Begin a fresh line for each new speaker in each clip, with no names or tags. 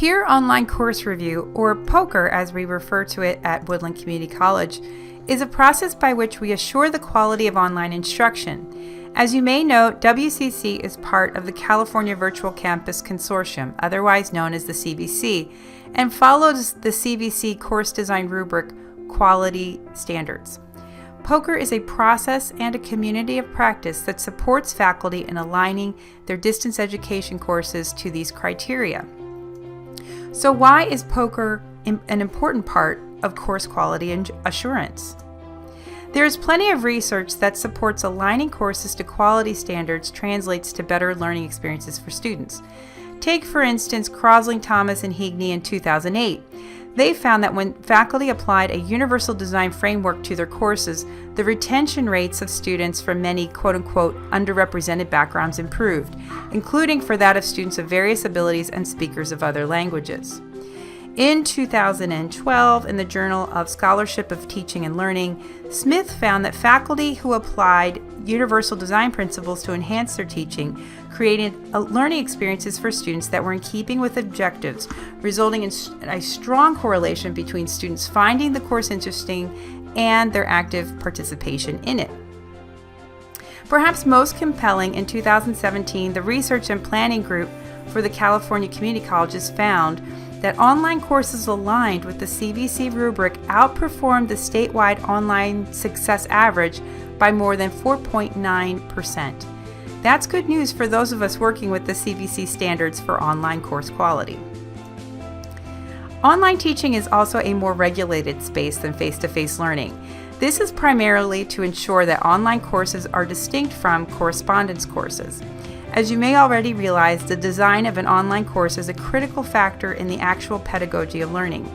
Peer Online Course Review, or POCR as we refer to it at Woodland Community College, is a process by which we assure the quality of online instruction. As you may know, WCC is part of the California Virtual Campus Consortium, otherwise known as the CVC, and follows the CVC course design rubric quality standards. POCR is a process and a community of practice that supports faculty in aligning their distance education courses to these criteria. So why is POCR an important part of course quality and assurance? There is plenty of research that supports aligning courses to quality standards translates to better learning experiences for students. Take, for instance, Crosling, Thomas, and Heagney in 2008. They found that when faculty applied a universal design framework to their courses, the retention rates of students from many quote-unquote underrepresented backgrounds improved, including for that of students of various abilities and speakers of other languages. In 2012, in the Journal of Scholarship of Teaching and Learning, Smith found that faculty who applied universal design principles to enhance their teaching created learning experiences for students that were in keeping with objectives, resulting in a strong correlation between students finding the course interesting and their active participation in it. Perhaps most compelling, in 2017, the Research and Planning Group for the California Community Colleges found that online courses aligned with the CVC rubric outperformed the statewide online success average by more than 4.9%. That's good news for those of us working with the CVC standards for online course quality. Online teaching is also a more regulated space than face-to-face learning. This is primarily to ensure that online courses are distinct from correspondence courses. As you may already realize, the design of an online course is a critical factor in the actual pedagogy of learning,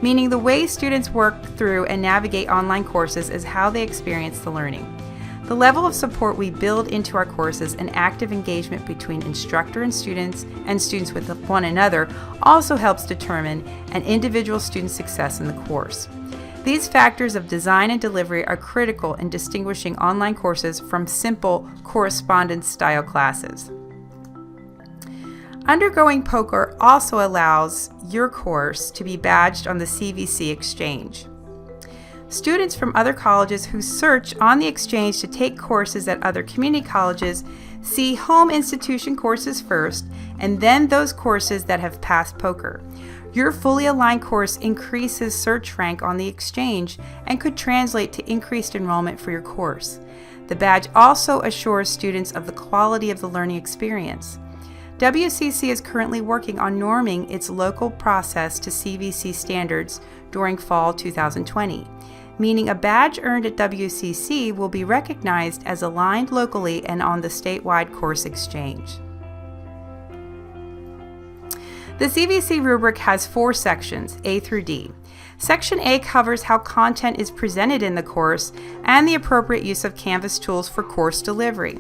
meaning the way students work through and navigate online courses is how they experience the learning. The level of support we build into our courses and active engagement between instructor and students with one another also helps determine an individual student's success in the course. These factors of design and delivery are critical in distinguishing online courses from simple correspondence-style classes. Undergoing POCR also allows your course to be badged on the CVC Exchange. Students from other colleges who search on the Exchange to take courses at other community colleges see home institution courses first, and then those courses that have passed POCR. Your fully aligned course increases search rank on the Exchange and could translate to increased enrollment for your course. The badge also assures students of the quality of the learning experience. WCC is currently working on norming its local process to CVC standards during fall 2020, meaning a badge earned at WCC will be recognized as aligned locally and on the statewide course exchange. The CVC rubric has 4 sections, A through D. Section A covers how content is presented in the course and the appropriate use of Canvas tools for course delivery.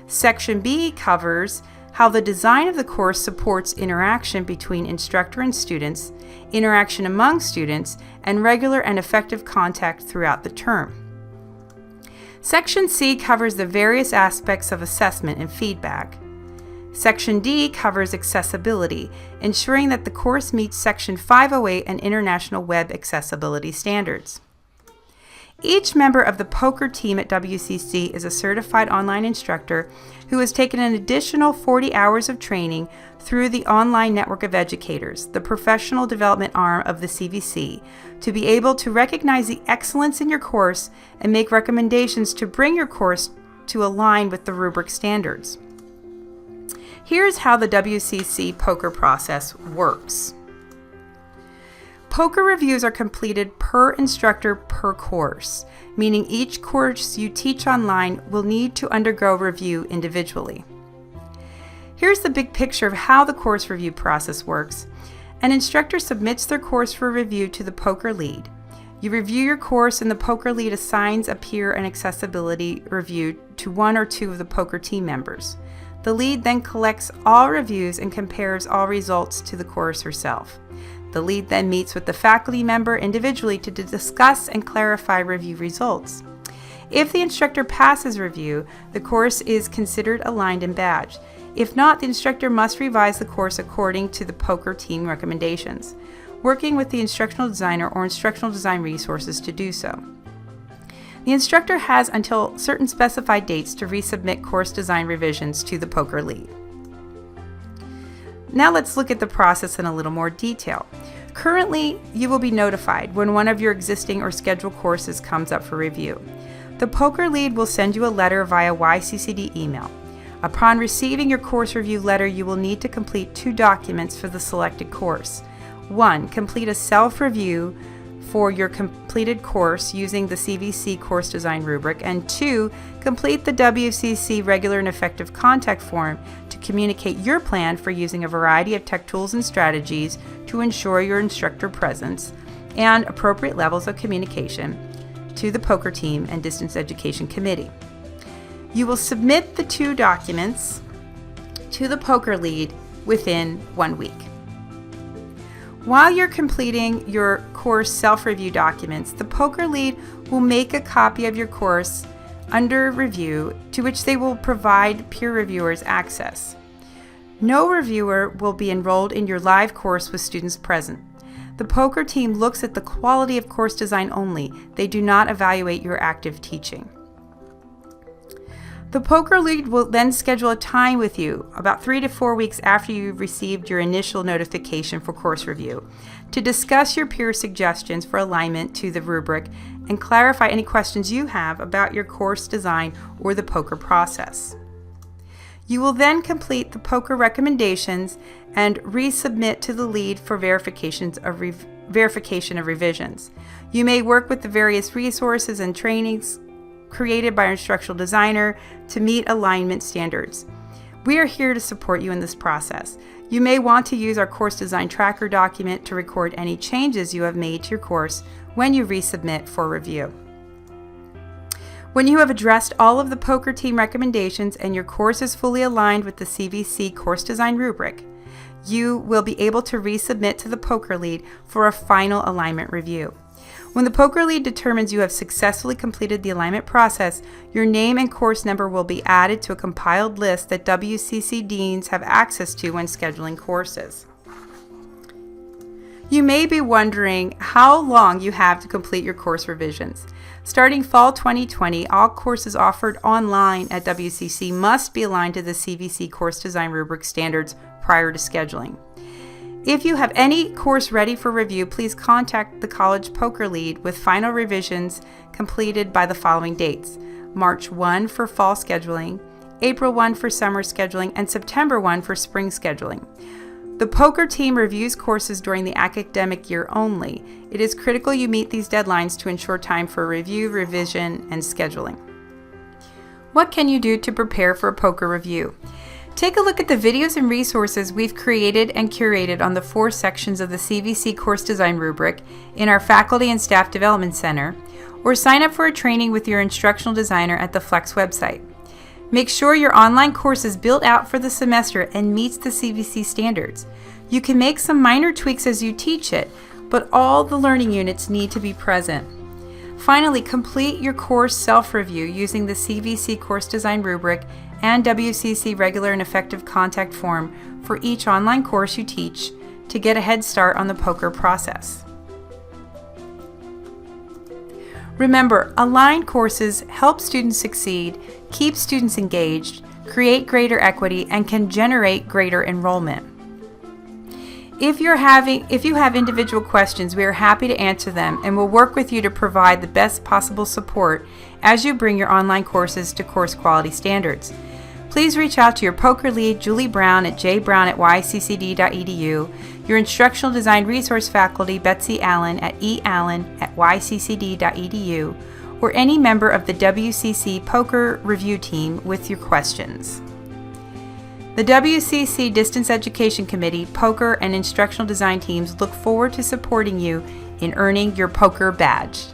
Section B covers how the design of the course supports interaction between instructor and students, interaction among students, and regular and effective contact throughout the term. Section C covers the various aspects of assessment and feedback. Section D covers accessibility, ensuring that the course meets Section 508 and International Web Accessibility Standards. Each member of the POCR team at WCC is a certified online instructor who has taken an additional 40 hours of training through the Online Network of Educators, the professional development arm of the CVC, to be able to recognize the excellence in your course and make recommendations to bring your course to align with the rubric standards. Here's how the WCC POCR process works. POCR reviews are completed per instructor per course, meaning each course you teach online will need to undergo review individually. Here's the big picture of how the course review process works. An instructor submits their course for review to the POCR lead. You review your course and the POCR lead assigns a peer and accessibility review to 1 or 2 of the POCR team members. The lead then collects all reviews and compares all results to the course herself. The lead then meets with the faculty member individually to discuss and clarify review results. If the instructor passes review, the course is considered aligned and badged. If not, the instructor must revise the course according to the POCR team recommendations, working with the instructional designer or instructional design resources to do so. The instructor has until certain specified dates to resubmit course design revisions to the POCR lead. Now let's look at the process in a little more detail. Currently, you will be notified when one of your existing or scheduled courses comes up for review. The POCR lead will send you a letter via YCCD email. Upon receiving your course review letter, you will need to complete 2 documents for the selected course. 1. Complete a self-review for your completed course using the CVC course design rubric, and 2. Complete the WCC regular and effective contact form to communicate your plan for using a variety of tech tools and strategies to ensure your instructor presence and appropriate levels of communication to the POCR team and Distance Education Committee. You will submit the 2 documents to the POCR lead within 1 week. While you're completing your course self-review documents, the POCR lead will make a copy of your course under review to which they will provide peer reviewers access. No reviewer will be enrolled in your live course with students present. The POCR team looks at the quality of course design only. They do not evaluate your active teaching. The POCR lead will then schedule a time with you about 3 to 4 weeks after you've received your initial notification for course review to discuss your peer suggestions for alignment to the rubric and clarify any questions you have about your course design or the POCR process. You will then complete the POCR recommendations and resubmit to the lead for verification of revisions. You may work with the various resources and trainings created by our instructional designer to meet alignment standards. We are here to support you in this process. You may want to use our course design tracker document to record any changes you have made to your course when you resubmit for review. When you have addressed all of the POCR team recommendations and your course is fully aligned with the CVC course design rubric, you will be able to resubmit to the POCR lead for a final alignment review. When the POCR lead determines you have successfully completed the alignment process, your name and course number will be added to a compiled list that WCC deans have access to when scheduling courses. You may be wondering how long you have to complete your course revisions. Starting fall 2020, all courses offered online at WCC must be aligned to the CVC course design rubric standards prior to scheduling. If you have any course ready for review, please contact the college POCR lead with final revisions completed by the following dates: March 1 for fall scheduling, April 1 for summer scheduling, and September 1 for spring scheduling. The POCR team reviews courses during the academic year only. It is critical you meet these deadlines to ensure time for review, revision, and scheduling. What can you do to prepare for a POCR review? Take a look at the videos and resources we've created and curated on the 4 sections of the CVC course design rubric in our Faculty and Staff Development Center, or sign up for a training with your instructional designer at the Flex website. Make sure your online course is built out for the semester and meets the CVC standards. You can make some minor tweaks as you teach it, but all the learning units need to be present. Finally, complete your course self-review using the CVC course design rubric and WCC regular and effective contact form for each online course you teach to get a head start on the POCR process. Remember, aligned courses help students succeed, keep students engaged, create greater equity, and can generate greater enrollment. If you have individual questions, we are happy to answer them and will work with you to provide the best possible support as you bring your online courses to course quality standards. Please reach out to your POCR lead, Julie Brown at jbrown@yccd.edu, your instructional design resource faculty, Betsy Allen at eallen@yccd.edu, or any member of the WCC POCR review team with your questions. The WCC Distance Education Committee, POCR, and instructional design teams look forward to supporting you in earning your POCR badge.